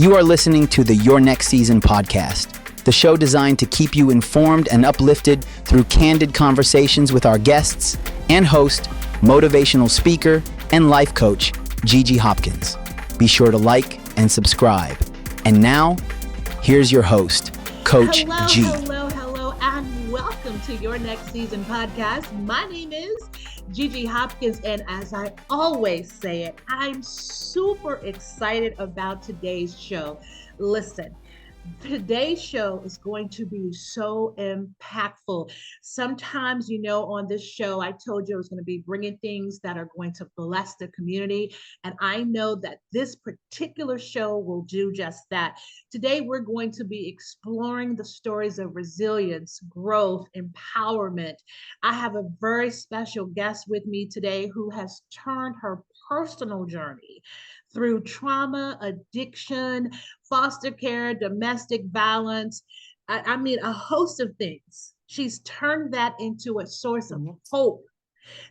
You are listening to the Your Next Season podcast, the show designed to keep you informed and uplifted through candid conversations with our guests and host, motivational speaker, and life coach, Gigi Hopkins. Be sure to like and subscribe. And now, here's your host, Coach G. Hello, and welcome to Your Next Season podcast. My name is Gigi Hopkins, and as I always say it, I'm super excited about today's show. Listen, today's show is going to be so impactful. Sometimes, on this show, I told you I was going to be bringing things that are going to bless the community. And I know that this particular show will do just that. Today, we're going to be exploring the stories of resilience, growth, empowerment. I have a very special guest with me today who has turned her personal journey through trauma, addiction, foster care, domestic violence. I mean, a host of things. She's turned that into a source of hope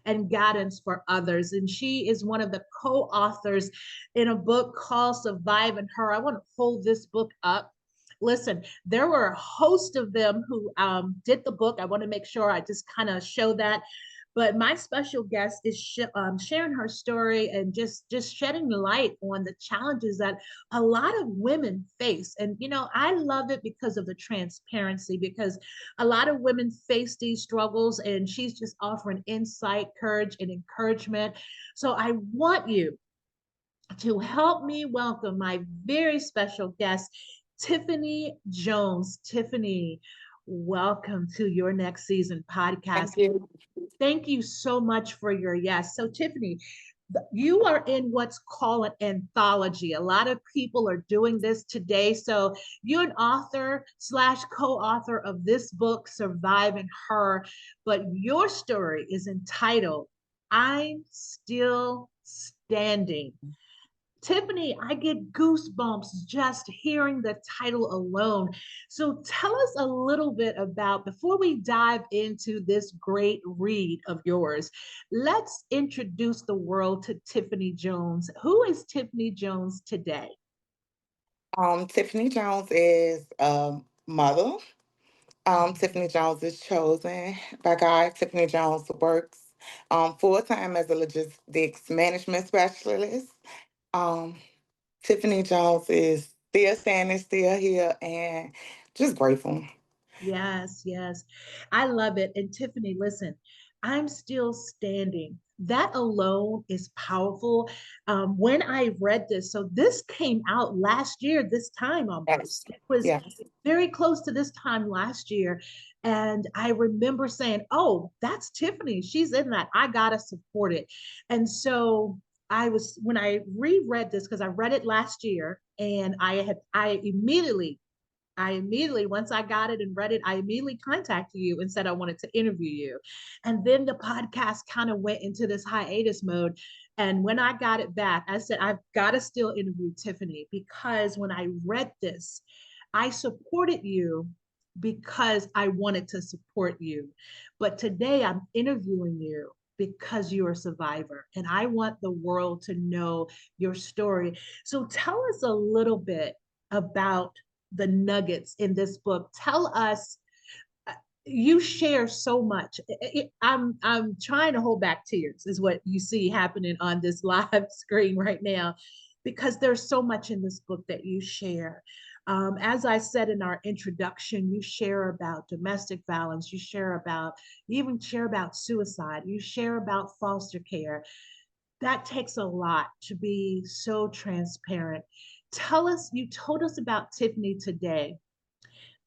and guidance for others. And she is one of the co-authors in a book called SurvivingHER. I want to hold this book up. Listen, there were a host of them who did the book. I want to make sure I just kind of show that. But my special guest is sharing her story and just shedding light on the challenges that a lot of women face. And, I love it because of the transparency, because a lot of women face these struggles, and she's just offering insight, courage, and encouragement. So I want you to help me welcome my very special guest, Tiffany Jones. Tiffany, welcome to Your Next Season podcast. Thank you. Thank you so much for your yes. So, Tiffany, you are in what's called an anthology. A lot of people are doing this today. So, you're an author slash co-author of this book, Surviving Her, but your story is entitled, I'm Still Standing. Tiffany, I get goosebumps just hearing the title alone. So tell us a little bit about, before we dive into this great read of yours, let's introduce the world to Tiffany Jones. Who is Tiffany Jones today? Tiffany Jones is a mother. Tiffany Jones is chosen by God. Tiffany Jones works full-time as a logistics management specialist. Um, Tiffany Jones is still standing, still here, and just grateful. Yes. I love it. And Tiffany, listen, I'm still standing. That alone is powerful. When I read this, so this came out last year, this time Yes. almost. It was Yes. very close to this time last year. And I remember saying, oh, that's Tiffany. She's in that. I got to support it. And so when I reread this, because I read it last year, and I immediately, once I got it and read it, I immediately contacted you and said I wanted to interview you. And then the podcast kind of went into this hiatus mode. And when I got it back, I said, I've got to still interview Tiffany, because when I read this, I supported you because I wanted to support you. But today I'm interviewing you because you're a survivor, and I want the world to know your story. So tell us a little bit about the nuggets in this book. Tell us, you share so much. I'm trying to hold back tears, is what you see happening on this live screen right now, because there's so much in this book that you share. As I said in our introduction, you share about domestic violence, you even share about suicide, you share about foster care. That takes a lot to be so transparent. You told us about Tiffany today.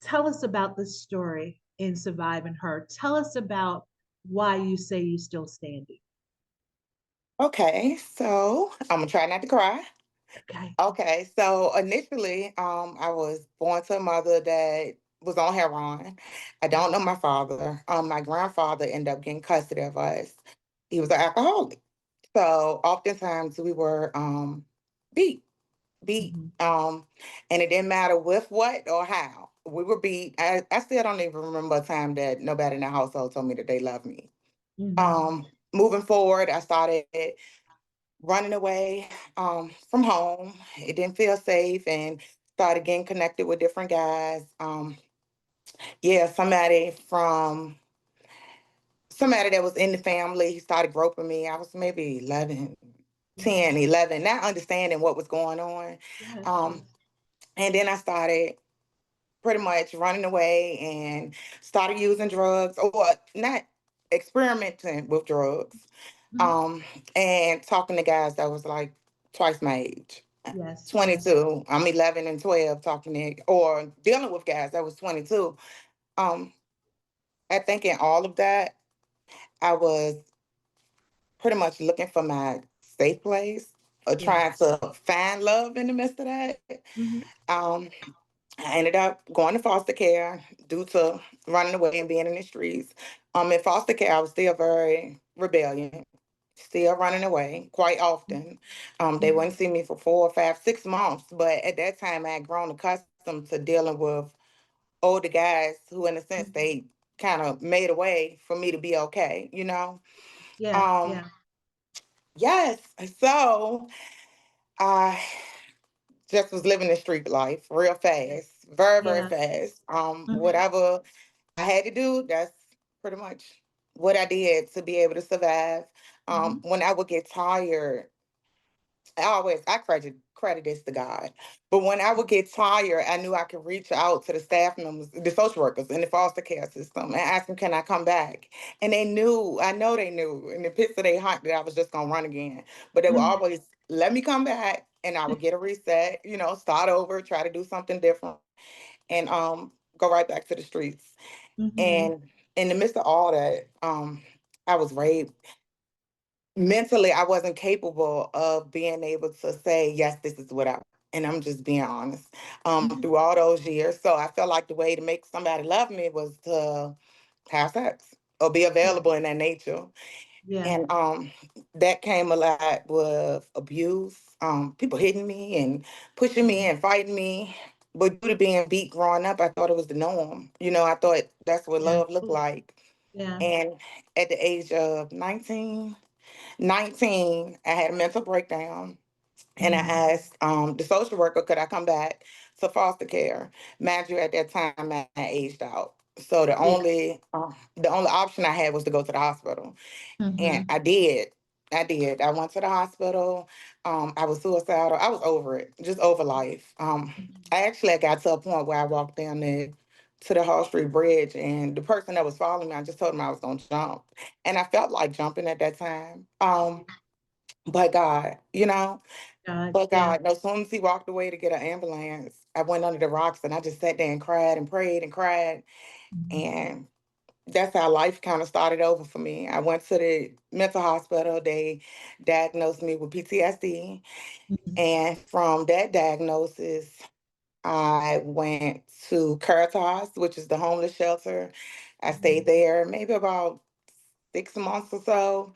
Tell us about the story in Surviving Her. Tell us about why you say you're still standing. Okay, so I'm gonna try not to cry. Okay. Okay, so initially, I was born to a mother that was on heroin. I don't know my father. My grandfather ended up getting custody of us. He was an alcoholic. So oftentimes we were beat, beat. Mhm. And it didn't matter with what or how. We were beat. I still don't even remember a time that nobody in the household told me that they loved me. Mhm. Moving forward, I started running away from home. It didn't feel safe, and started getting connected with different guys. Yeah, somebody that was in the family, he started groping me. I was maybe 11, Yeah. 10, 11, not understanding what was going on. Yes. Um, Yes. and then I started pretty much running away and started using drugs, or not, experimenting with drugs, Mhm. um, and talking to guys that was like twice my age. Yes. Yes. 22. I'm 11 and 12 talking to, or dealing with guys that was 22. Um, I think in all of that, I was pretty much looking for my safe place, or Yeah. trying to find love in the midst of that. Hmm. Um, I ended up going to foster care due to running away and being in the streets. In foster care, I was still very rebellious, still running away quite often. They Hmm. wouldn't see me for 4 or 5, 6 months, but at that time, I had grown accustomed to dealing with older guys who, in a sense, they kind of made a way for me to be okay. Yeah. Um, Yeah. yes, so I just was living the street life real fast, very, very Yeah. fast. Hmm. Whatever I had to do, that's pretty much what I did to be able to survive. Hmm. When I would get tired, I credit this to God. But when I would get tired, I knew I could reach out to the staff members, the social workers in the foster care system, and ask them, "Can I come back?" And they knew, I know they knew in the pits of their heart that I was just gonna run again. But they would Hmm. always let me come back, and I would get a reset, start over, try to do something different, and go right back to the streets. Hmm. And in the midst of all that, I was raped. Mentally, I wasn't capable of being able to say, yes, this is what I, and I'm just being honest, Hmm. through all those years. So I felt like the way to make somebody love me was to have sex or be Yeah. available in that nature. Yeah. And that came a lot with abuse, people hitting me and pushing me Mhm. and fighting me. But due to being beat growing up, I thought it was the norm. I thought that's what Yeah. love looked Absolutely. like. Yeah. And at the age of 19, I had a mental breakdown, and I Hmm. asked the social worker, could I come back to foster care? Mind you, at that time, I aged out. So Yeah. the only option I had was to go to the hospital. And Hmm. I did. I did. I went to the hospital. I was suicidal. I was over it, just over life. Hmm. I actually got to a point where I walked down there to the Hall Street Bridge, and the person that was following me, I just told him I was going to jump. And I felt like jumping at that time. But God, God. but Yeah. God, no, as soon as he walked away to get an ambulance, I went under the rocks and I just sat there and cried and prayed and cried. Hmm. And that's how life kind of started over for me. I went to the mental hospital. They diagnosed me with PTSD. Hmm. And from that diagnosis, I went to Caritas, which is the homeless shelter. I stayed there maybe about 6 months or so.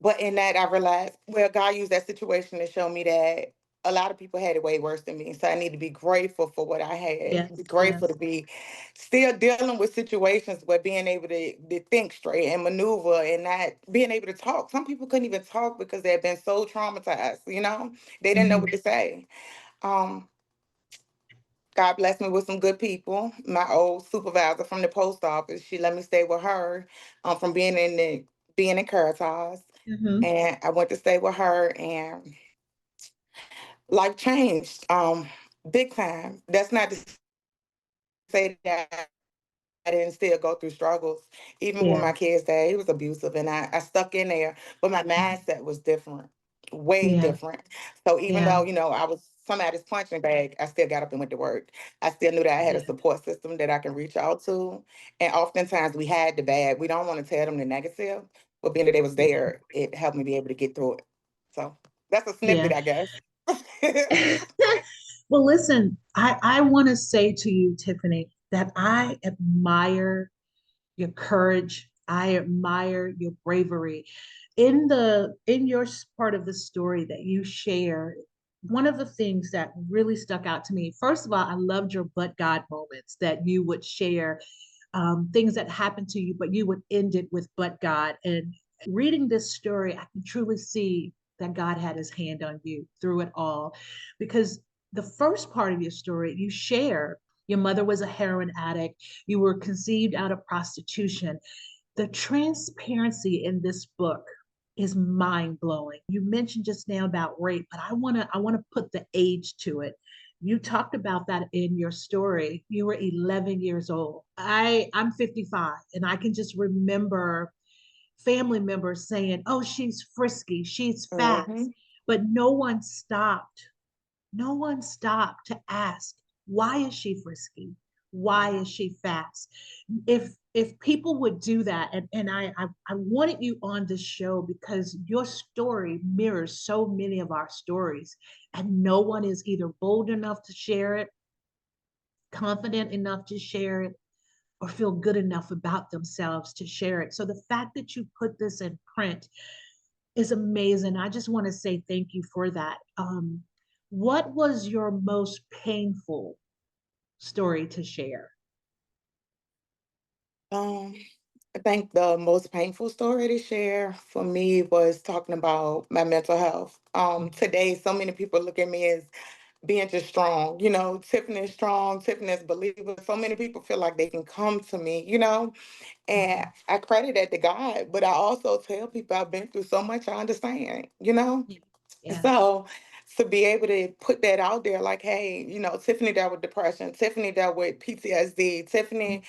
But in that, I realized, well, God used that situation to show me that a lot of people had it way worse than me. So I need to be grateful for what I had, be Yes. grateful to Yes. be still dealing with situations where being able to think straight and maneuver and not being able to talk. Some people couldn't even talk because they had been so traumatized. They didn't know Hmm. what to say. Um, God blessed me with some good people. My old supervisor from the post office, she let me stay with her from being in Caritas. Hmm. And I went to stay with her, and life changed big time. That's not to say that I didn't still go through struggles. Even with Yeah. my kids' dad, he was abusive, and I stuck in there. But my mindset was different, way Yeah. different. So even Yeah. though, I was somebody's punching bag, I still got up and went to work. I still knew that I had a Yeah. support system that I can reach out to. And oftentimes we had the bad. We don't want to tell them the negative, but being that they was there, it helped me be able to get through it. So that's a snippet, Yeah. I guess. Well, listen, I want to say to you, Tiffany, that I admire your courage. I admire your bravery. In your part of the story that you share, one of the things that really stuck out to me, first of all, I loved your but God moments that you would share, things that happened to you, but you would end it with but God. And reading this story, I can truly see that God had his hand on you through it all. Because the first part of your story, you share your mother was a heroin addict, you were conceived out of prostitution. The transparency in this book is mind blowing. You mentioned just now about rape, but I want to put the age to it. You talked about that in your story. You were 11 years old. I'm 55, and I can just remember family members saying, "Oh, she's frisky, she's fast," Mm-hmm. but no one stopped to ask, why is she frisky? Why is she fast? If people would do that, and I wanted you on this show because your story mirrors so many of our stories, and no one is either bold enough to share it, confident enough to share it, or feel good enough about themselves to share it. So the fact that you put this in print is amazing. I just want to say thank you for that. What was your most painful story to share? Um, I think the most painful story to share for me was talking about my mental health. Today, so many people look at me as being just strong. Tiffany is strong, Tiffany is a believer. So many people feel like they can come to me, and Mhm. I credit that to God. But I also tell people I've been through so much, I understand. Yeah. Yeah. So to be able to put that out there, like, hey, Tiffany dealt with depression, Tiffany dealt with PTSD, Tiffany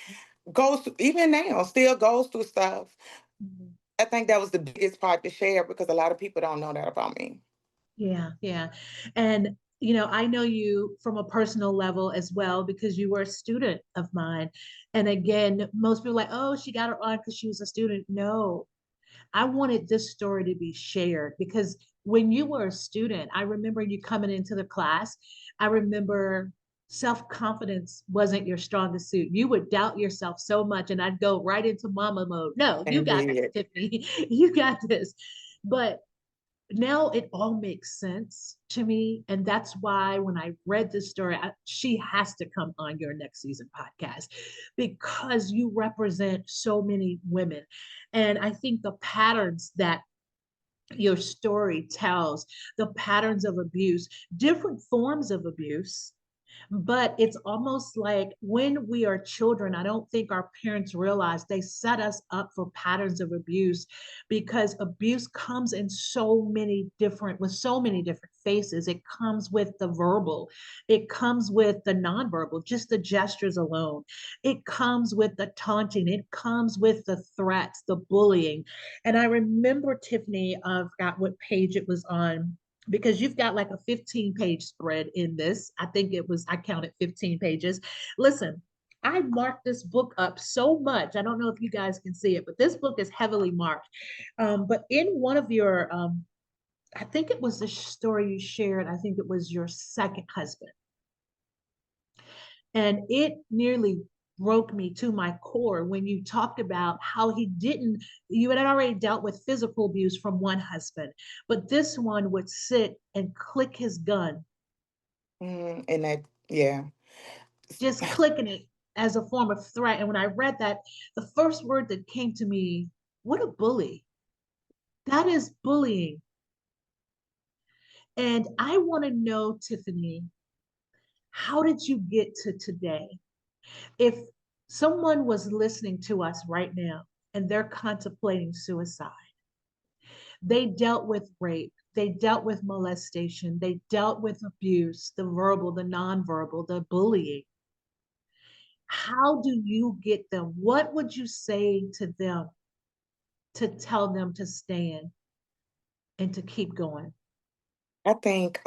Mhm. even now, still goes through stuff. Mhm. I think that was the biggest part to share because a lot of people don't know that about me. Yeah, yeah. And I know you from a personal level as well because you were a student of mine. And again, most people are like, oh, she got her on because she was a student. No, I wanted this story to be shared because when you were a student, I remember you coming into the class. I remember self-confidence wasn't your strongest suit. You would doubt yourself so much, and I'd go right into mama mode. No, you got this, Indeed. Tiffany. You got this. But now it all makes sense to me. And that's why when I read this story, she has to come on your next season podcast because you represent so many women. And I think the patterns that your story tells, the patterns of abuse, different forms of abuse, but it's almost like when we are children, I don't think our parents realize they set us up for patterns of abuse because abuse comes in with so many different faces. It comes with the verbal, it comes with the nonverbal, just the gestures alone. It comes with the taunting, it comes with the threats, the bullying. And I remember, Tiffany, I forgot what page it was on because you've got like a 15-page spread in this. I counted 15 pages. Listen, I marked this book up so much. I don't know if you guys can see it, but this book is heavily marked. But in one of your, I think it was the story you shared, I think it was your second husband. And it nearly broke me to my core when you talked about how you had already dealt with physical abuse from one husband, but this one would sit and click his gun, And that, yeah. just clicking it as a form of threat. And when I read that, the first word that came to me, what a bully. That is bullying. And I want to know, Tiffany, how did you get to today? If someone was listening to us right now and they're contemplating suicide, they dealt with rape, they dealt with molestation, they dealt with abuse, the verbal, the nonverbal, the bullying. How do you get them? What would you say to them to tell them to stand and to keep going? I think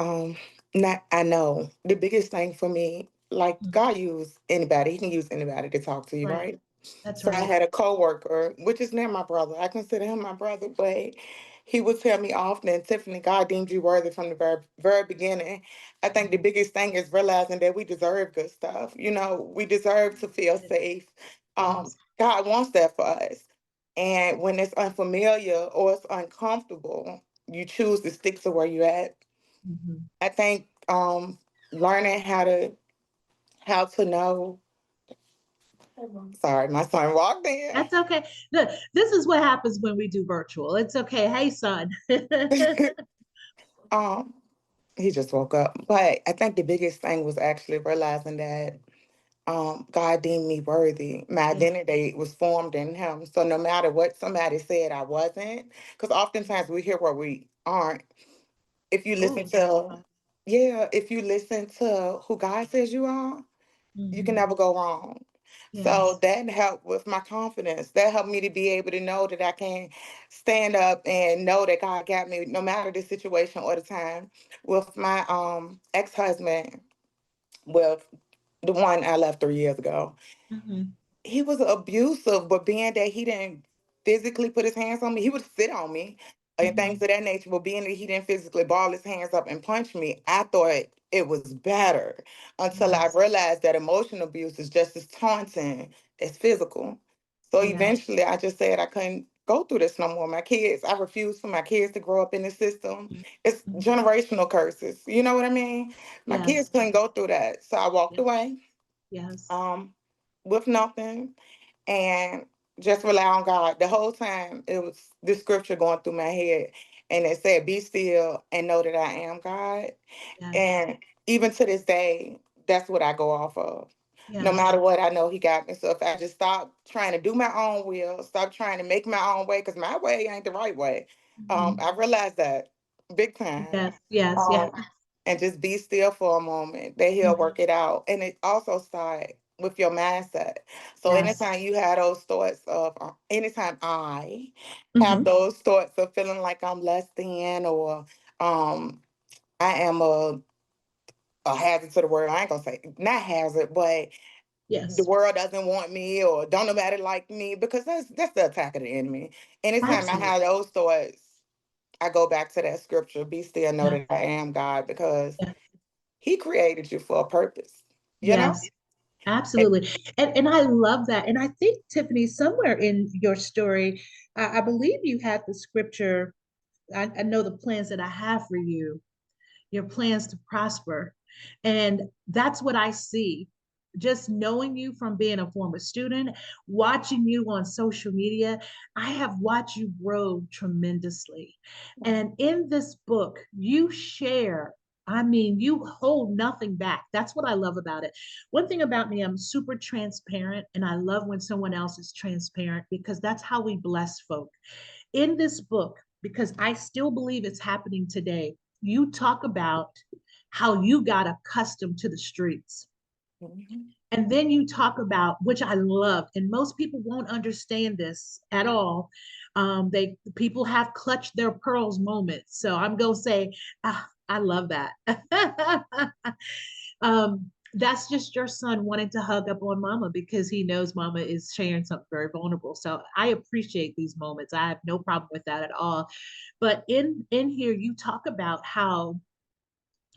not I know the biggest thing for me, like Mm. God use anybody, he can use anybody to talk to you, Right. right? That's So I right. had a coworker, which is now my brother. I consider him my brother, but he would tell me often, Tiffany, God deemed you worthy from the very beginning. I think the Mhm. biggest thing is realizing that we deserve good stuff. We deserve to feel Yes. safe. Yes. God wants that for us. And when it's unfamiliar or it's uncomfortable, you choose to stick to where you're at. Mhm. I think learning how to know. Sorry, my son walked in. That's okay. Look, this is what happens when we do virtual. It's okay. Hey, son. Um, he just woke up. But I think the biggest thing was actually realizing that God deemed me worthy. My Yeah. identity was formed in Him. So no matter what somebody said, I wasn't. Because oftentimes we hear where we aren't. If you listen Oh, to, yeah, if you listen to who God says you are, you can mm-hmm. never go wrong. So Yes. that helped with my confidence. That helped me to be able to know that I can stand up and know that God got me no matter the situation or the time. With my ex-husband, with the one I left 3 years ago, Mm-hmm. he was abusive, but being that he didn't physically put his hands on me, he would sit on me and Mm-hmm. things of that nature. But being that he didn't physically ball his hands up and punch me, I thought it was better until I Yes. realized that emotional abuse is just as taunting as physical. So Yeah. eventually I just said I couldn't go through this no more. My kids, I refuse for my kids to grow up in the system. It's Mm-hmm. generational curses. You know what I mean? My Yes. kids couldn't go through that. So I walked Yes. away. Yes. Um, with nothing and just rely on God. The whole time it was this scripture going through my head and it said, "Be still and know that I am God." Yes. And even to this day, that's what I go off of. No Yes. matter what, I know He got me. So if I just stop trying to do my own will, stop trying to make my own way, because my way ain't the right way. Mm-hmm. I realized that big time. Yes. Yes. Yeah. Um, and just be still for a moment, that He'll Mhm. work it out. And it also starts with your mindset. So Yes. anytime you have those thoughts of, anytime I have Mm-hmm. those thoughts of feeling like I'm less than, or um, I am a hazard to the world. I ain't gonna say not hazard, but the Yes. world doesn't want me or don't nobody like me, because that's the attack of the enemy. Anytime I Absolutely. have those thoughts, I go back to that scripture, be still, know Yeah. that I am God, because Yeah. He created you for a purpose, you know? Yes. Absolutely. And I love that. And I think, Tiffany, somewhere in your story, I believe you had the scripture. I know the plans that I have for you, your plans to prosper. And that's what I see. Just knowing you from being a former student, watching you on social media, I have watched you grow tremendously. And in this book, you share, I mean, you hold nothing back. That's what I love about it. One thing about me, I'm super transparent, and I love when someone else is transparent because that's how we bless folk. In this book, because I still believe it's happening today, you talk about how you got accustomed to the streets. Mhm. And then you talk about, which I love, and most people won't understand this at all. They people have clutched their pearls moments. So I'm gonna say, I love that. That's just your son wanting to hug up on mama because he knows mama is sharing something very vulnerable. So I appreciate these moments. I have no problem with that at all. But in here, you talk about how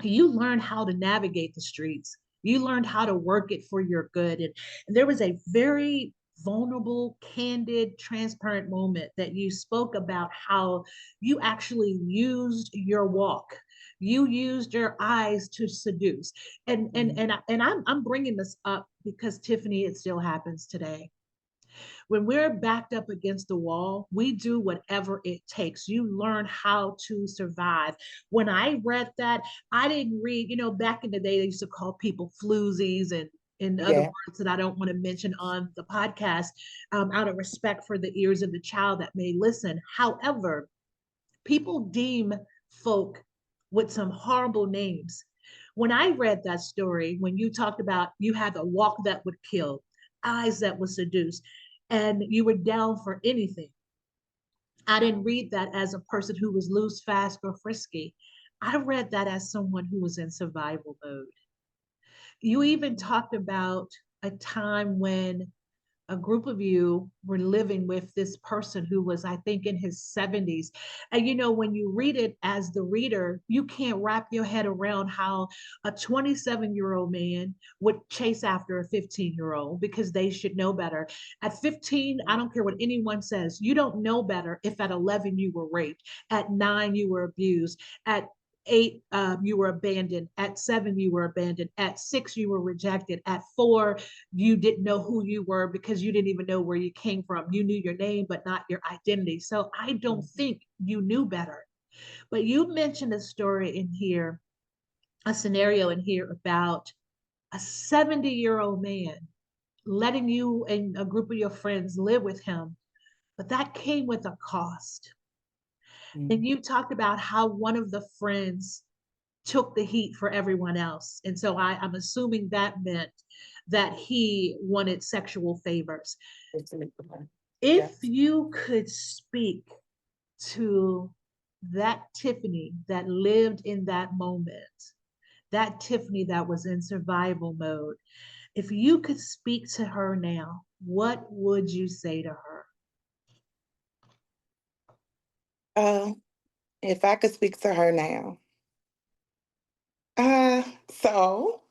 you learned how to navigate the streets. You learned how to work it for your good. And there was a very vulnerable, candid, transparent moment that you spoke about how you actually used your walk. You used your eyes to seduce. And I'm bringing this up because Tiffany, it still happens today. When we're backed up against the wall, we do whatever it takes. You learn how to survive. When I read that, I didn't read, back in the day, they used to call people floozies and other Yeah. words that I don't want to mention on the podcast, out of respect for the ears of the child that may listen. However, people deem folk with some horrible names. When I read that story, when you talked about you had a walk that would kill, eyes that would seduce, and you were down for anything, I didn't read that as a person who was loose, fast, or frisky. I read that as someone who was in survival mode. You even talked about a time when a group of you were living with this person who was, I think, in his 70s. And when you read it as the reader, you can't wrap your head around how a 27-year-old man would chase after a 15-year-old because they should know better. At 15, I don't care what anyone says, you don't know better if at 11 you were raped, at 9 you were abused, at 8, you were abandoned. At 7, you were abandoned. At 6, you were rejected. At 4, you didn't know who you were because you didn't even know where you came from. You knew your name, but not your identity. So I don't think you knew better. But you mentioned a story in here, a scenario in here about a 70-year-old man letting you and a group of your friends live with him, but that came with a cost. And Mm. you talked about how one of the friends took the heat for everyone else. And so I'm assuming that meant that he wanted sexual favors. If Yes. you could speak to that Tiffany that lived in that moment, that Tiffany that was in survival mode, if you could speak to her now, what would you say to her? Uh, if I could speak to her now, uh, so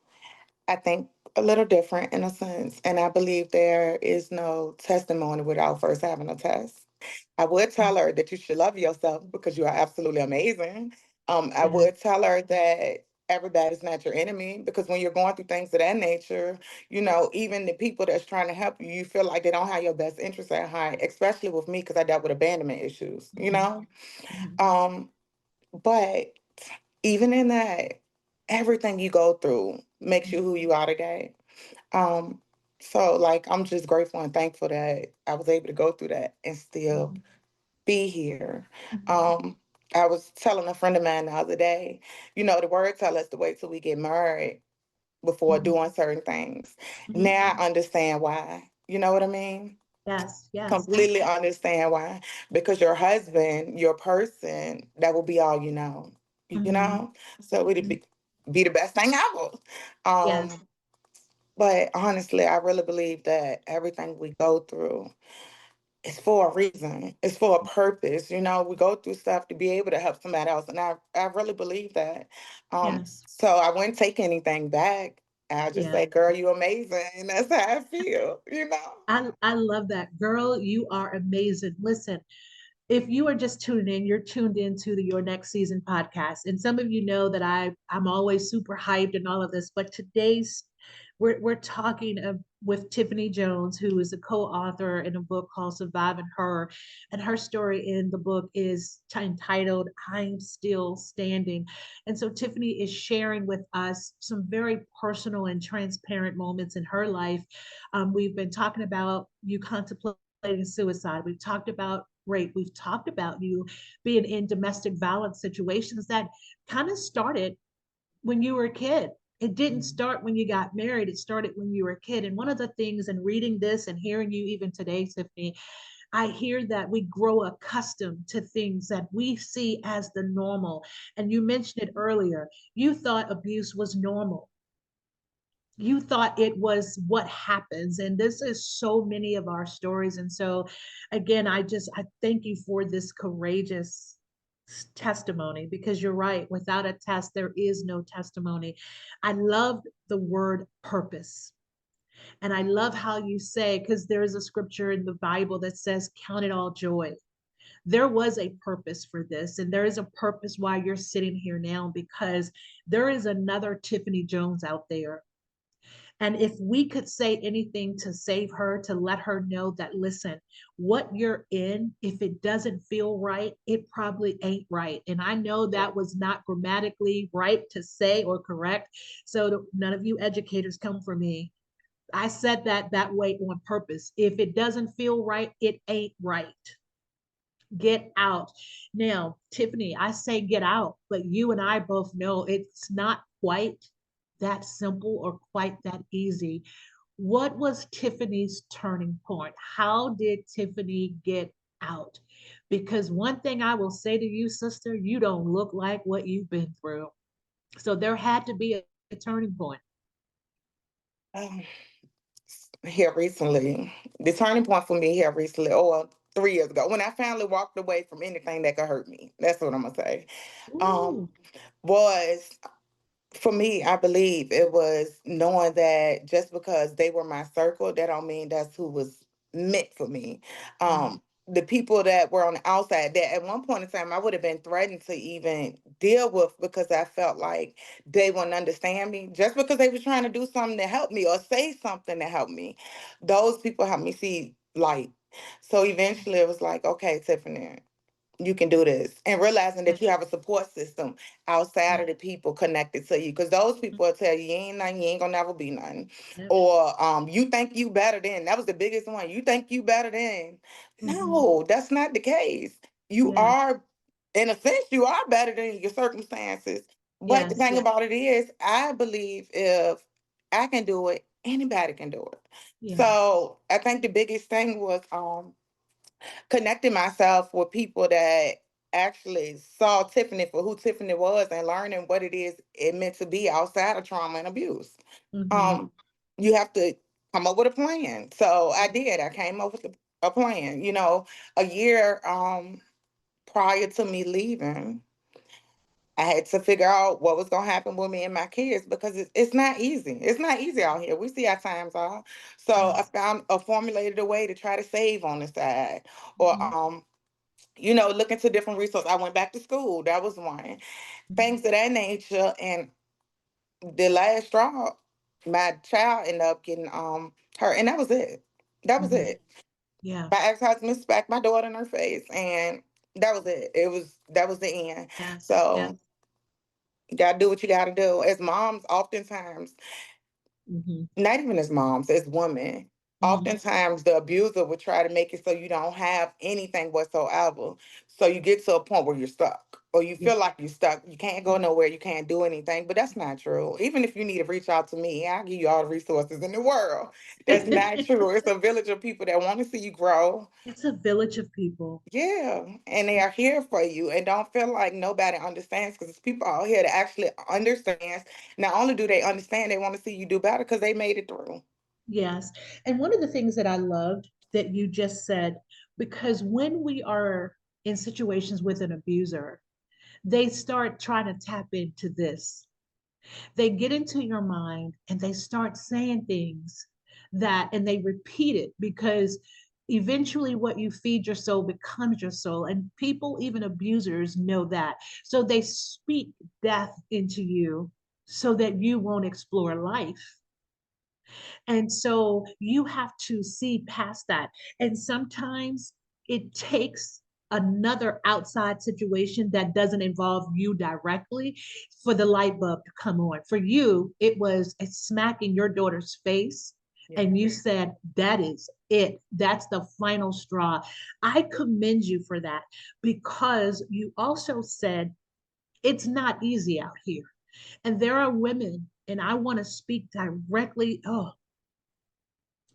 I think a little different in a sense, and I believe there is no testimony without first having a test. I would tell her that you should love yourself because you are absolutely amazing. I Yes. would tell her that everybody's not your enemy because when you're going through things of that nature, even the people that's trying to help you, you feel like they don't have your best interests at heart, especially with me because I dealt with abandonment issues. Mhm. Mhm. Um, but even in that, everything you go through makes you who you are today. Um, so like I'm just grateful and thankful that I was able to go through that and still Mhm. be here. Mhm. Um, I was telling a friend of mine the other day, the word tell us to wait till we get married before Mhm. doing certain things. Mhm. Now I understand why. You know what I mean? Yes, yes. Completely understand why. Because your husband, your person, that will be all you know. You Mhm. know? So it'd be the best thing ever. Yes. But honestly, I really believe that everything we go through is for a reason. It's for a purpose. We go through stuff to be able to help somebody else. And I really believe that. Yes. So I wouldn't take anything back. I just Yeah. say, girl, you amazing. And that's how I feel. I love that. Girl, you are amazing. Listen, if you are just tuning in, you're tuned into the Your Next Season podcast. And some of you know that I'm always super hyped and all of this, but today's we're talking with Tiffany Jones, who is a co-author in a book called Surviving Her, and her story in the book is entitled "I'm Still Standing." And so Tiffany is sharing with us some very personal and transparent moments in her life. We've been talking about you contemplating suicide. We've talked about rape. We've talked about you being in domestic violence situations that kind of started when you were a kid. It didn't Mhm. start when you got married. It started when you were a kid. And one of the things in reading this and hearing you even today, Tiffany, I hear that we grow accustomed to things that we see as the normal. And you mentioned it earlier. You thought abuse was normal. You thought it was what happens, and this is so many of our stories. And so again, I thank you for this courageous testimony, because you're right, without a test there is no testimony. I love the word purpose, and I love how you say, because there is a scripture in the Bible that says count it all joy. There was a purpose for this, and there is a purpose why you're sitting here now, because there is another Tiffany Jones out there. And if we could say anything to save her, to let her know that, listen, what you're in, if it doesn't feel right, it probably ain't right. And I know that was not grammatically right to say or correct. So none of you educators come for me. I said that way on purpose. If it doesn't feel right, it ain't right. Get out. Now, Tiffany, I say get out, but you and I both know it's not quite that simple or quite that easy. What was Tiffany's turning point? How did Tiffany get out? Because one thing I will say to you, sister, you don't look like what you've been through. So there had to be a turning point. Um, Here recently, the turning point for me here recently, oh, well, 3 years ago, when I finally walked away from anything that could hurt me. That's what I'm gonna say. Um, Ooh. was For me, I believe it was knowing that just because they were my circle, that don't mean that's who was meant for me. Mhm. The people that were on the outside, that at one point in time I would have been threatened to even deal with because I felt like they wouldn't understand me. Just because they were trying to do something to help me or say something to help me, those people helped me see light. So eventually it was like, okay, Tiffany, you can do this, and realizing Yeah. that you have a support system outside Yeah. of the people connected to you, because those people will tell you you ain't nothing, you ain't gonna never be nothing, Yep. or you think you better than. That was the biggest one. You think you better than. Mm-hmm. No, that's not the case. You Yes. are, in a sense, you are better than your circumstances. But the Yes. thing about it is, I believe if I can do it, anybody can do it. Yeah. So I think the biggest thing was connecting myself with people that actually saw Tiffany for who Tiffany was, and learning what it is it meant to be outside of trauma and abuse. Mm-hmm. Um, you have to come up with a plan. So I did. I came up with a plan. A year prior to me leaving, I had to figure out what was going to happen with me and my kids, because it's not easy. It's not easy out here. We see our times are. So I Yes. found formulated a way to try to save on the side, or Mm-hmm. look into different resources. I went back to school. That was one. Things of that nature. And the last straw, my child ended up getting hurt, and that was it. That was Mm-hmm. it. Yeah. My ex-husband smacked my daughter in her face, and that was it. That was the end. Yes. Yes. So you gotta do what you gotta do. As moms, oftentimes, Mm-hmm. not even as moms, as women, Mm-hmm. oftentimes the abuser will try to make it so you don't have anything whatsoever. So you get to a point where you're stuck, or you Yeah. feel like you're stuck. You can't go nowhere, you can't do anything. But that's not true. Even if you need to reach out to me, I'll give you all the resources in the world. That's not true. It's a village of people that want to see you grow. It's a village of people. Yeah, and they are here for you, and don't feel like nobody understands, because there's people out here that actually understands. Not only do they understand, they want to see you do better because they made it through. Yes. And one of the things that I loved that you just said, because when we are in situations with an abuser, they start trying to tap into this. They get into your mind and they start saying things and they repeat it, because eventually what you feed your soul becomes your soul. And people, even abusers, know that. So they speak death into you so that you won't explore life. And so you have to see past that. And sometimes it takes another outside situation that doesn't involve you directly for the light bulb to come on. For you, it was a smack in your daughter's face. Yeah. And you said, that is it. That's the final straw. I commend you for that, because you also said it's not easy out here. And there are women, and I want to speak directly. Oh,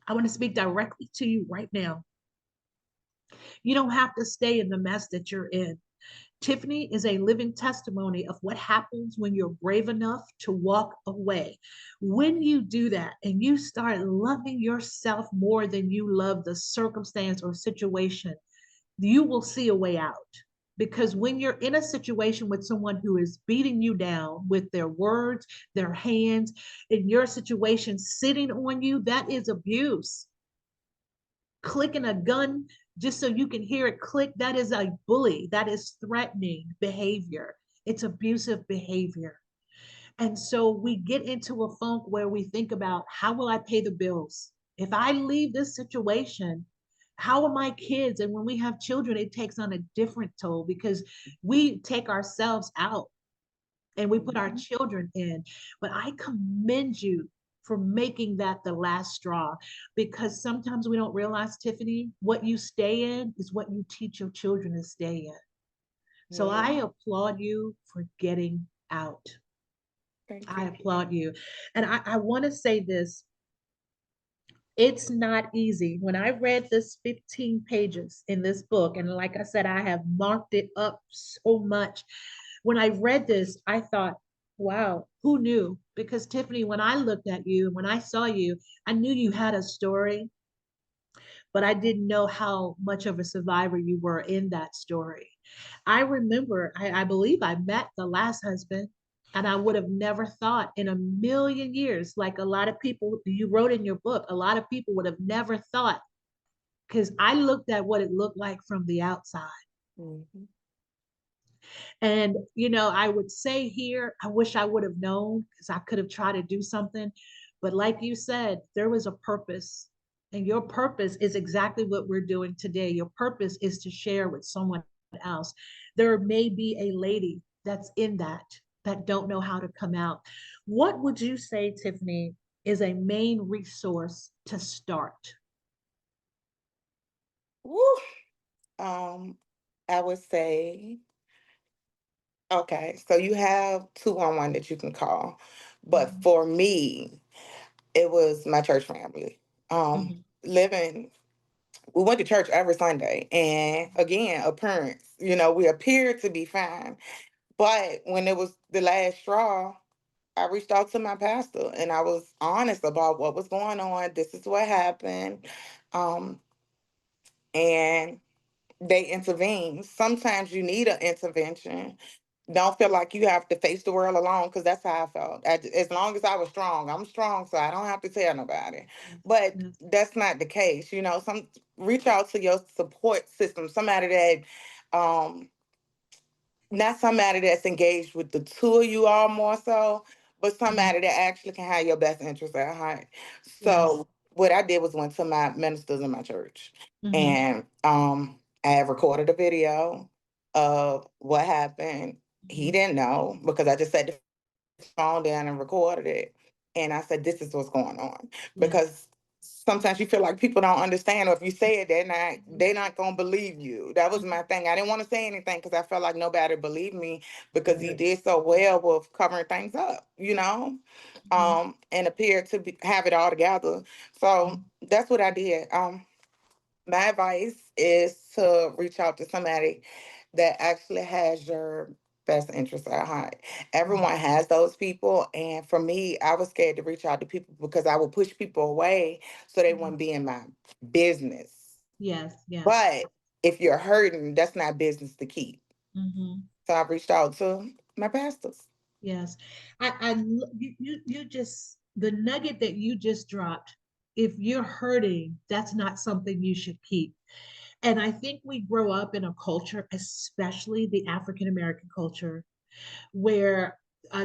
I want to speak directly to you right now. You don't have to stay in the mess that you're in. Tiffany is a living testimony of what happens when you're brave enough to walk away. When you do that and you start loving yourself more than you love the circumstance or situation, you will see a way out. Because when you're in a situation with someone who is beating you down with their words, their hands, in your situation sitting on you, that is abuse. Clicking a gun just so you can hear it click, that is a bully. That is threatening behavior. It's abusive behavior. And so we get into a funk where we think about, how will I pay the bills? If I leave this situation, how are my kids? And when we have children, it takes on a different toll, because we take ourselves out and we put our Mhm. children in. But I commend you for making that the last straw, because sometimes we don't realize, Tiffany, what you stay in is what you teach your children to stay in. So Yeah. I applaud you for getting out. Thank I you. applaud you. And I want to say this, it's not easy. When I read this 15 pages in this book, and like I said, I have marked it up so much. When I read this, I thought, wow, who knew? Because Tiffany, when I looked at you, when I saw you, I knew you had a story, but I didn't know how much of a survivor you were in that story. I remember, I believe I met the last husband, and I would have never thought in a million years, like a lot of people, you wrote in your book, a lot of people would have never thought, because I looked at what it looked like from the outside. Mhm. And, I would say here, I wish I would have known, because I could have tried to do something. But like you said, there was a purpose. And your purpose is exactly what we're doing today. Your purpose is to share with someone else. else. There may be a lady that's in that don't know how to come out. What would you say, Tiffany, is a main resource to start? Woo. Um, I would say, okay, so you have 211 that you can call. But Mhm, for me, it was my church family. mhm, Living, we went to church every Sunday. And again, appearance, we appeared to be fine. But when it was the last straw, I reached out to my pastor and I was honest about what was going on. This is what happened. Um, and they intervened. Sometimes you need an intervention. Don't feel like you have to face the world alone, because that's how I felt. As long as I was strong, I'm strong, so I don't have to tell nobody. yes, But yes, that's not the case. Some reach out to your support system, somebody that um not somebody that's engaged with the two of you all more so, but mhm, somebody that actually can have your best interest at heart. yes, So what I did was went to my ministers in my church, mhm, and I have recorded a video of what happened. He mhm, didn't know because I just set the phone down and recorded it. And I said, this is what's going on. yes, Because sometimes you feel like people don't understand, or if you say it, mhm, they're not gonna believe you. That was mhm, my thing. I didn't want to say anything because I felt like nobody believed me, because he yes, did so well with covering things up, mhm, and appeared to have it all together. So mhm, that's what I did. My advice is to reach out to somebody that actually has your best interest at heart. mhm, Everyone has those people. And for me, I was scared to reach out to people because I would push people away so they mhm. wouldn't be in my business. Yes, yes. But if you're hurting, that's not business to keep. Mhm. So I reached out to my pastors. Yes. You just, the nugget that you just dropped, if you're hurting, that's not something you should keep. And I think we grow up in a culture, especially the African American culture, where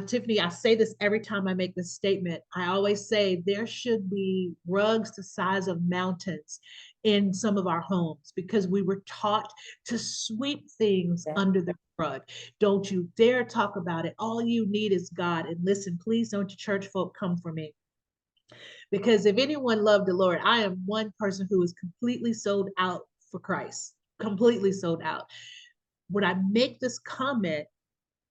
Tiffany, I say this every time I make this statement. I always say there should be rugs the size of mountains in some of our homes because we were taught to sweep things Yeah. under the rug. Don't you dare talk about it. All you need is God. And listen, please don't you church folk come for me. Because if anyone loved the Lord, I am one person who is completely sold out for Christ, completely sold out. When I make this comment,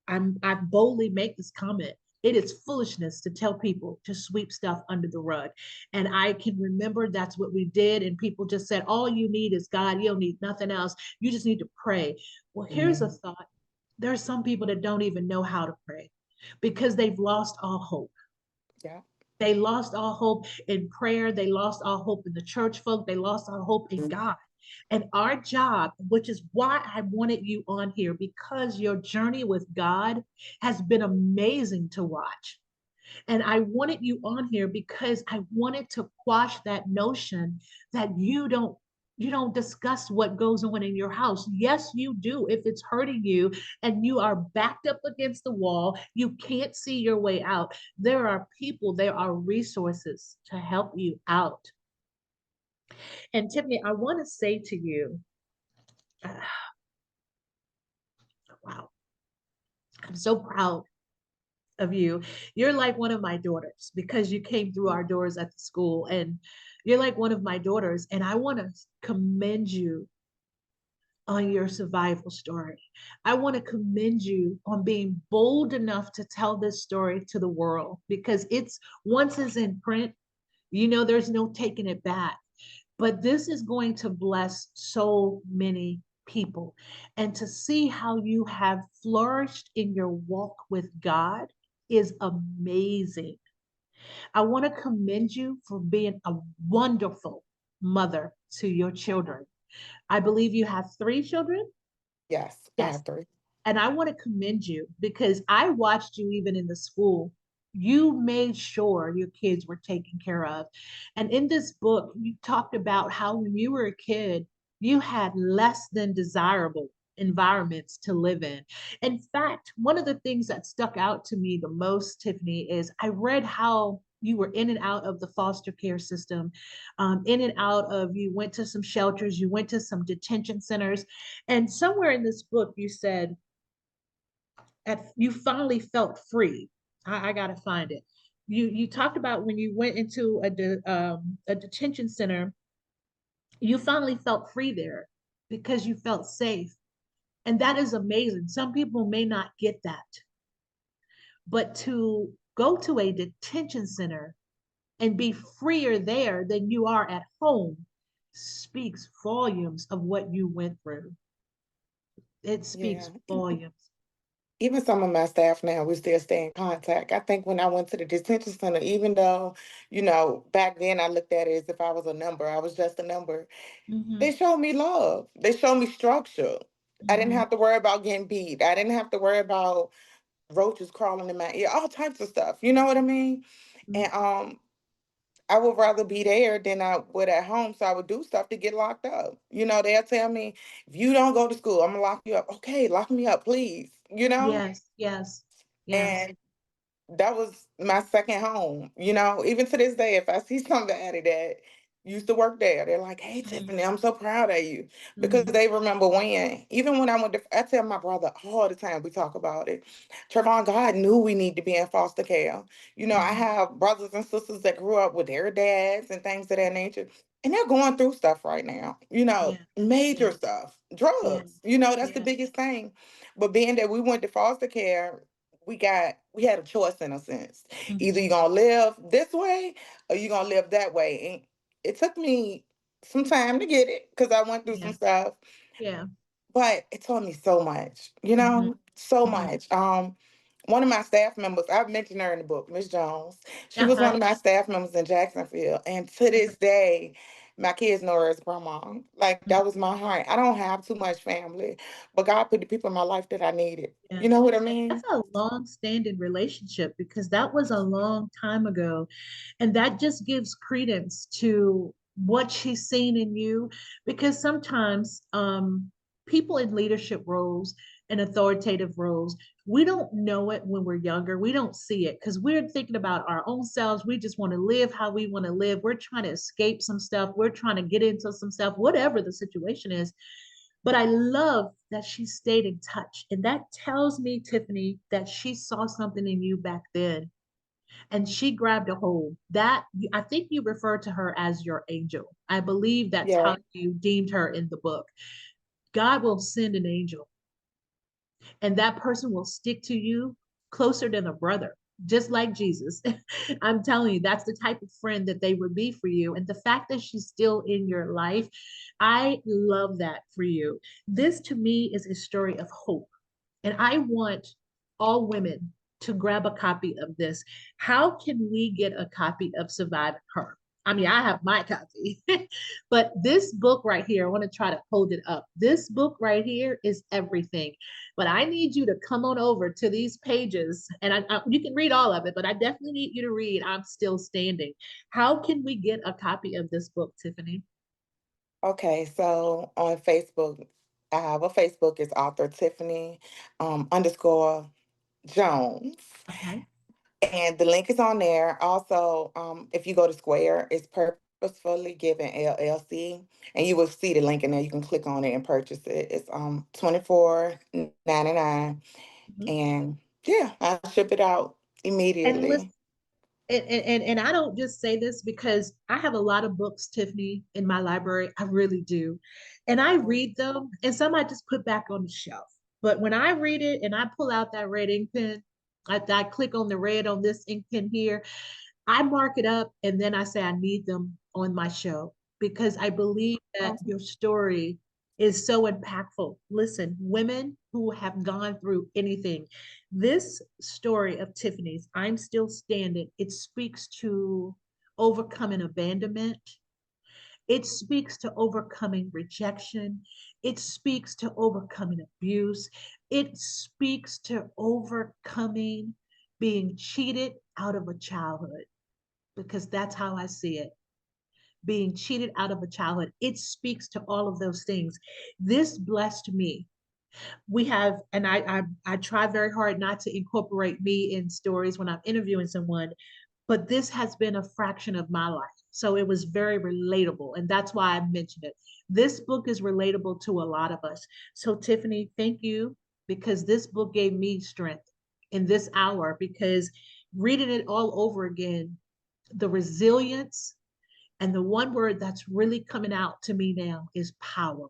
I boldly make this comment. It is foolishness to tell people to sweep stuff under the rug. And I can remember that's what we did. And people just said, all you need is God. You don't need nothing else. You just need to pray. Well, here's a Mhm. thought. There are some people that don't even know how to pray because they've lost all hope. Yeah. They lost all hope in prayer. They lost all hope in the church folk. They lost all hope in Mhm. God. And our job, which is why I wanted you on here, because your journey with God has been amazing to watch. And I wanted you on here because I wanted to quash that notion that you don't discuss what goes on in your house. Yes, you do. If it's hurting you and you are backed up against the wall, you can't see your way out. There are people, there are resources to help you out. And Tiffany, I want to say to you, wow, I'm so proud of you. You're like one of my daughters because you came through our doors at the school, and you're like one of my daughters. And I want to commend you on your survival story. I want to commend you on being bold enough to tell this story to the world because it's once it's in print, there's no taking it back. But this is going to bless so many people. And to see how you have flourished in your walk with God is amazing. I want to commend you for being a wonderful mother to your children. I believe you have three children. Yes, I Yes. have three. And I want to commend you because I watched you even in the school. You made sure your kids were taken care of. And in this book, you talked about how when you were a kid, you had less than desirable environments to live in. In fact, one of the things that stuck out to me the most, Tiffany, is I read how You were in and out of the foster care system, in and out of, you went to some shelters, you went to some detention centers. And somewhere in this book, you said, you finally felt free. I got to find it. You talked about when you went into a detention center, you finally felt free there because you felt safe. And that is amazing. Some people may not get that, but to go to a detention center and be freer there than you are at home speaks volumes of what you went through. It Yeah. speaks volumes. Even some of my staff now, we still stay in contact. I think when I went to the detention center, even though, back then I looked at it as if I was a number, I was just a number. Hmm. They showed me love. They showed me structure. I didn't Hmm. have to worry about getting beat. I didn't have to worry about roaches crawling in my ear, all types of stuff. You know what I mean? And I would rather be there than I would at home. So I would do stuff to get locked up. They'll tell me, if you don't go to school, I'm gonna lock you up. Okay, lock me up, please. Yes, yes, yes. And that was my second home. Even to this day, if I see somebody that used to work there, they're like, "Hey, Mm-hmm. Tiffany, I'm so proud of you," because Mm-hmm. they remember when. Even when I went to, I tell my brother all the time, we talk about it. Trevon, God knew we need to be in foster care. I Mm-hmm. have brothers and sisters that grew up with their dads and things of that nature. And they're going through stuff right now, Yeah, major yeah, stuff, yeah, drugs, that's the yeah. biggest thing. But being that we went to foster care, we had a choice in a sense. Either Mm-hmm. you're gonna live this way or you're gonna live that way. And it took me some time to get it because I went through Yeah, some stuff, yeah. but it taught me so much, Mm-hmm. so Mm-hmm. much. One of my staff members, I've mentioned her in the book, Miss Jones. She was Uh-huh. one of my staff members in Jacksonville. And to this day, my kids know her as grandma. Like that was my heart. I don't have too much family, but God put the people in my life that I needed. Yeah. You know what I That's mean? a long-standing relationship because that was a long time ago. And that just gives credence to what she's seen in you. Because sometimes people in leadership roles and authoritative roles, we don't know it when we're younger. We don't see it because we're thinking about our own selves. We just want to live how we want to live. We're trying to escape some stuff. We're trying to get into some stuff, whatever the situation is. But I love that she stayed in touch. And that tells me, Tiffany, that she saw something in you back then and she grabbed a hold. That, I think you refer to her as your angel. I believe that's Yeah. how you deemed her in the book. God will send an angel and that person will stick to you closer than a brother, just like Jesus. I'm telling you, that's the type of friend that they would be for you. And the fact that she's still in your life, I love that for you. This to me is a story of hope. And I want all women to grab a copy of this. How can we get a copy of Surviving Her? I mean, I have my copy, but this book right here, I want to try to hold it up. This book right here is everything. But I need you to come on over to these pages and you can read all of it, but I definitely need you to read I'm Still Standing. How can we get a copy of this book, Tiffany? Okay, so on Facebook, I have a Facebook. It's Author Tiffany underscore Jones. Okay. And the link is on there. Also, if you go to Square, it's Purposefully Given LLC, and you will see the link in there. You can click on it and purchase it. It's 24.99, Mhm. and yeah, I ship it out And listen, immediately. and I don't just say this because I have a lot of books, Tiffany, in my library. I really do. And I Mhm. read them and some I just put back on the shelf. But when I read it and I pull out that red ink pen, I click on the red on this ink pen here, I mark it up and then I say I need them on my show because I believe that your story is so impactful. Listen, women who have gone through anything, this story of Tiffany's, I'm Still Standing, it speaks to overcoming abandonment. It speaks to overcoming rejection. It speaks to overcoming abuse. It speaks to overcoming being cheated out of a childhood because that's how I see it. Being cheated out of a childhood, it speaks to all of those things. This blessed me. We have, and I try very hard not to incorporate me in stories when I'm interviewing someone, but this has been a fraction of my life. So it was very relatable. And that's why I mentioned it. This book is relatable to a lot of us. So, Tiffany, thank you, because this book gave me strength in this hour, because reading it all over again, the resilience, and the one word that's really coming out to me now is power.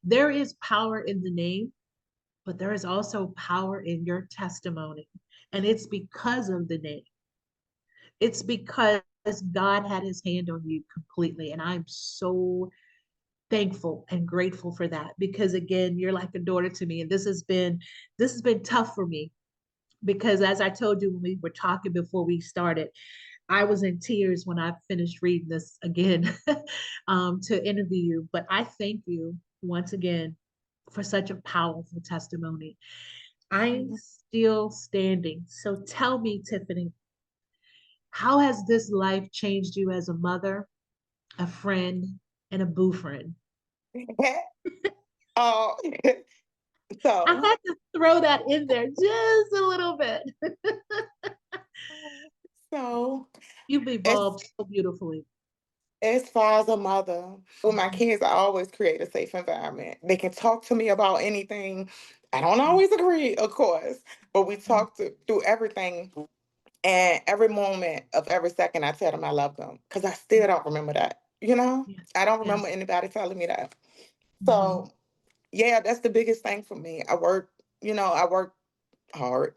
There is power in the name, but there is also power in your testimony. And it's because of the name. It's because God had his hand on you completely. And I'm so thankful and grateful for that, because again, you're like a daughter to me. And this has been tough for me, because as I told you when we were talking before we started, I was in tears when I finished reading this again to interview you. But I thank you once again for such a powerful testimony. I'm still standing. So tell me, Tiffany, how has this life changed you as a mother, a friend, and a boo friend? uh, I so, had to throw that in there just a little bit. so You've as evolved so beautifully. as far as a mother, with my Mhm. kids, I always create a safe environment. They can talk to me about anything. I don't Mhm. always agree, of course, but we Mhm. talk through everything. And every moment of every second, I tell them I love them because I still don't remember that. Yes, I don't remember yes. anybody telling me that. Mhm. So, yeah, that's the biggest thing for me. I work hard.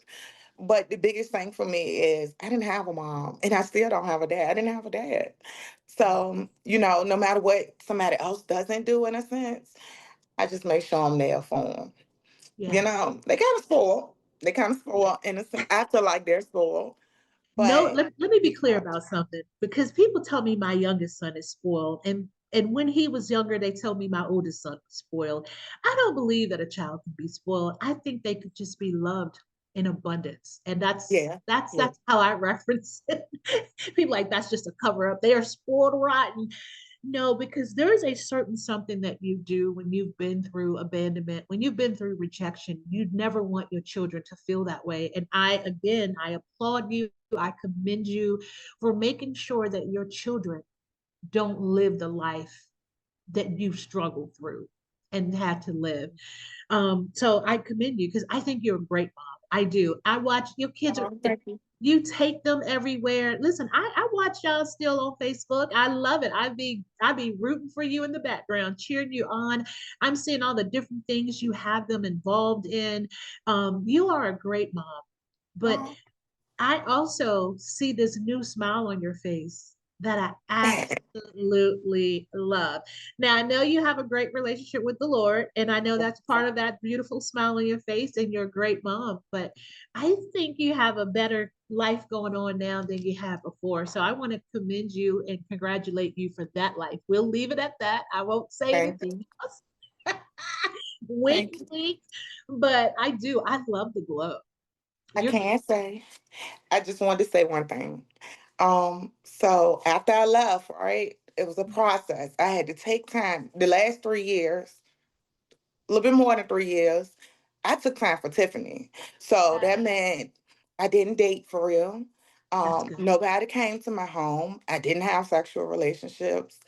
But the biggest thing for me is I didn't have a mom and I still don't have a dad. I didn't have a dad. So, no matter what somebody else doesn't do in a sense, I just make sure I'm there for them. Yes. They kind of spoiled. They kind of Yeah. spoiled in a sense. I feel like they're spoiled, No, but let me be you clear know, about something, because people tell me my youngest son is spoiled, and when he was younger they tell me my oldest son was spoiled. I don't believe that a child can be spoiled. I think they could just be loved in abundance. And that's yeah, that's yeah. that's how I reference it. People like that's just a cover up. They are spoiled rotten. No, because there is a certain something that you do when you've been through abandonment, when you've been through rejection. You'd never want your children to feel that way. And I applaud you. I commend you for making sure that your children don't live the life that you've struggled through and had to live. So I commend you, because I think you're a great mom. I do. I watch your kids are, Thank you. you take them everywhere. Listen, I watch y'all still on Facebook. I love it. I be rooting for you in the background, cheering you on. I'm seeing all the different things you have them involved in. You are a great mom. But Oh, I also see this new smile on your face that I absolutely love. Now, I know you have a great relationship with the Lord, and I know that's part of that beautiful smile on your face, and you're a great mom, but I think you have a better life going on now than you had before. So I want to commend you and congratulate you for that life. We'll leave it at that. I won't say thank anything you. else. Wink, Thank you. wink. But I do. I love the glow. I You're can't say. I just wanted to say one thing. So after I left, right, it was a process. I had to take time. The last 3 years, a little bit more than 3 years, I took time for Tiffany. So that meant I didn't date for real. that's good. Nobody came to my home. I didn't have sexual relationships.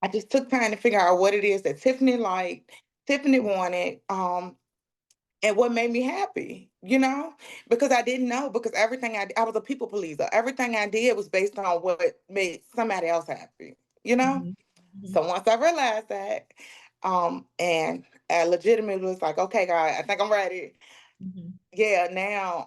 I just took time to figure out what it is that Tiffany liked, Tiffany wanted. And what made me happy, because I didn't know, because I was a people pleaser. Everything I did was based on what made somebody else happy, you know? Mhm, mhm, So once I realized that, and I legitimately was like, okay, God, I think I'm ready. mhm. Yeah, now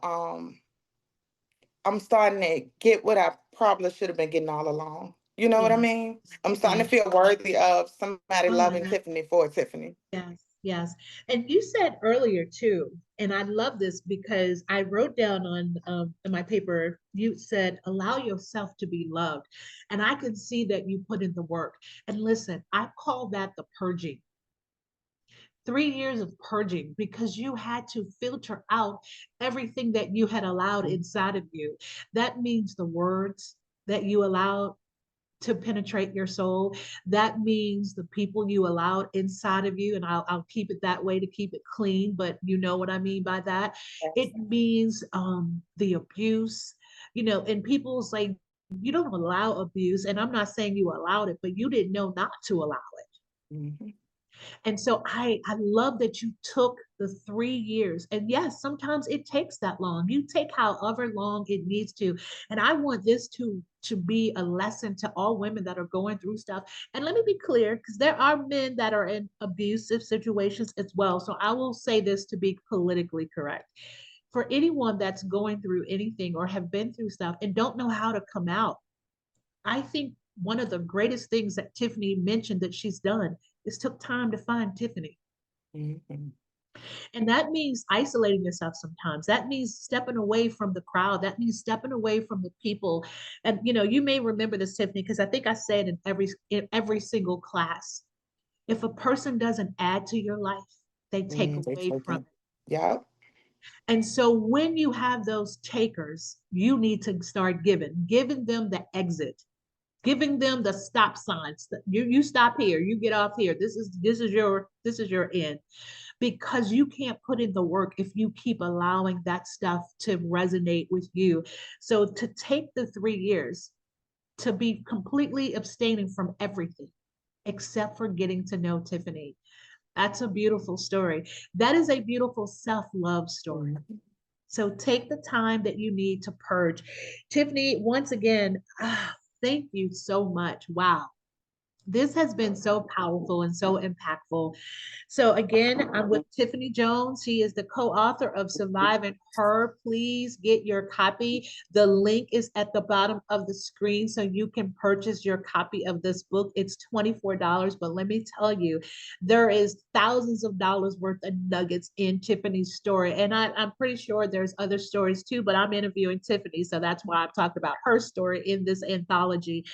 I'm starting to get what I probably should have been getting all along. You know what I Yes, mean? I'm starting to yes. feel worthy of somebody Oh, loving yeah. Tiffany for Tiffany. Yes, yes. And you said earlier too, and I love this because I wrote down on in my paper, you said allow yourself to be loved. And I can see that you put in the work. And listen, I call that the purging. 3 years of purging, because you had to filter out everything that you had allowed inside of you. That means the words that you allowed to penetrate your soul. That means the people you allowed inside of you, and I'll keep it that way to keep it clean, but you know what I mean by that. Yes. It means the abuse. And people's like, you don't allow abuse. And I'm not saying you allowed it, but you didn't know not to allow it. Mm-hmm. And so I love that you took the 3 years. And yes, sometimes it takes that long. You take however long it needs to. And I want this to be a lesson to all women that are going through stuff. And let me be clear, because there are men that are in abusive situations as well. So I will say this to be politically correct. For anyone that's going through anything or have been through stuff and don't know how to come out, I think one of the greatest things that Tiffany mentioned that she's done is took time to find Tiffany. Mm-hmm. And that means isolating yourself sometimes. That means stepping away from the crowd. That means stepping away from the people. And you may remember this, Tiffany, because I think I said in every single class, if a person doesn't add to your life, they take They away take from it. it. Yep. And so when you have those takers, you need to start giving them the exit, giving them the stop signs. You stop here, you get off here. This is your end, because you can't put in the work if you keep allowing that stuff to resonate with you. So to take the 3 years to be completely abstaining from everything except for getting to know Tiffany, that's a beautiful story. That is a beautiful self-love story. Mm-hmm. So take the time that you need to purge. Tiffany, once again, thank you so much. Wow. This has been so powerful and so impactful. So again, I'm with Tiffany Jones. She is the co-author of Surviving Her. Please get your copy. The link is at the bottom of the screen so you can purchase your copy of this book. It's $24, but let me tell you, there is thousands of dollars worth of nuggets in Tiffany's story. And I'm pretty sure there's other stories too, but I'm interviewing Tiffany, so that's why I've talked about her story in this anthology.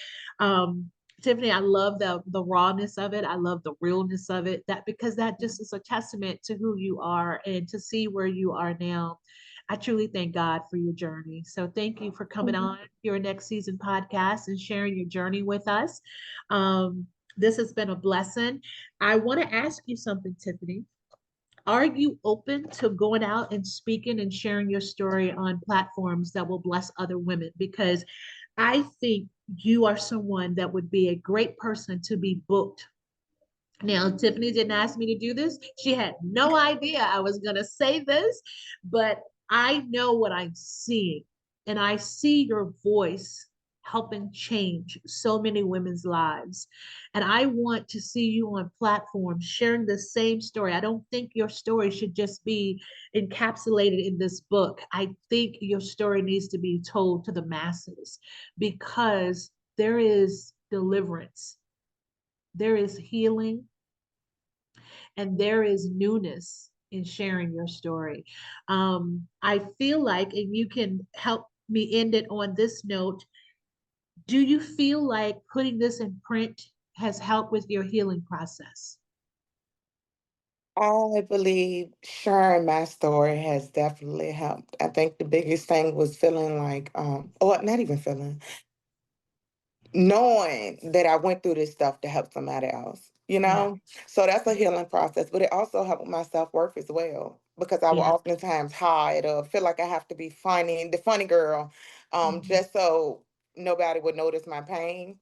Tiffany, I love the rawness of it. I love the realness of it. That because that just is a testament to who you are and to see where you are now. I truly thank God for your journey. So thank you for coming on your next season podcast and sharing your journey with us. This has been a blessing. I want to ask you something, Tiffany. Are you open to going out and speaking and sharing your story on platforms that will bless other women? Because I think you are someone that would be a great person to be booked. Now, Tiffany didn't ask me to do this. She had no idea I was going to say this, but I know what I'm seeing. And I see your voice helping change so many women's lives. And I want to see you on platforms sharing the same story. I don't think your story should just be encapsulated in this book. I think your story needs to be told to the masses because there is deliverance, there is healing, and there is newness in sharing your story. I feel like, and you can help me end it on this note, do you feel like putting this in print has helped with your healing process? I believe sharing my story has definitely helped. I think the biggest thing was feeling like, or not even feeling, knowing that I went through this stuff to help somebody else, you Yeah, know? So that's a healing process, but it also helped with my self-worth as well, because I will yeah. oftentimes hide or feel like I have to be funny, the funny girl, Mhm. just so nobody would notice my pain.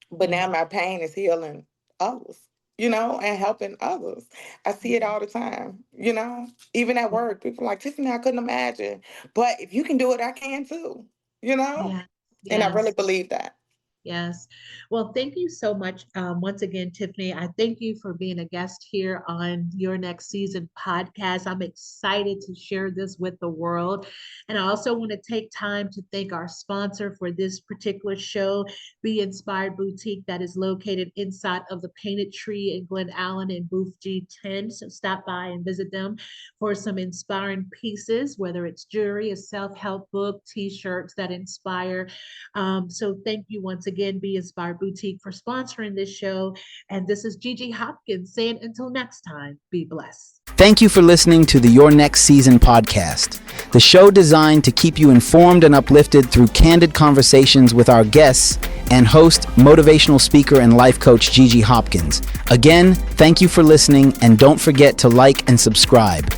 But Yeah. now my pain is healing others, and helping others. I see it Mhm. all the time, even at Yeah. work. People are like, Tiffany, I couldn't imagine. But if you can do it, I can too, you know? Yeah. And I really Yes. believe that. Yes. Well, thank you so much once again, Tiffany. I thank you for being a guest here on Your Next Season podcast. I'm excited to share this with the world. And I also want to take time to thank our sponsor for this particular show, Be Inspired Boutique, that is located inside of the Painted Tree in Glen Allen in booth G10. So stop by and visit them for some inspiring pieces, whether it's jewelry, a self-help book, t-shirts that inspire. So thank you once again, Be Inspired Boutique, for sponsoring this show. And this is Gigi Hopkins saying until next time, be blessed. Thank you for listening to the Your Next Season podcast, the show designed to keep you informed and uplifted through candid conversations with our guests and host, motivational speaker and life coach Gigi Hopkins. Again, thank you for listening, and don't forget to like and subscribe.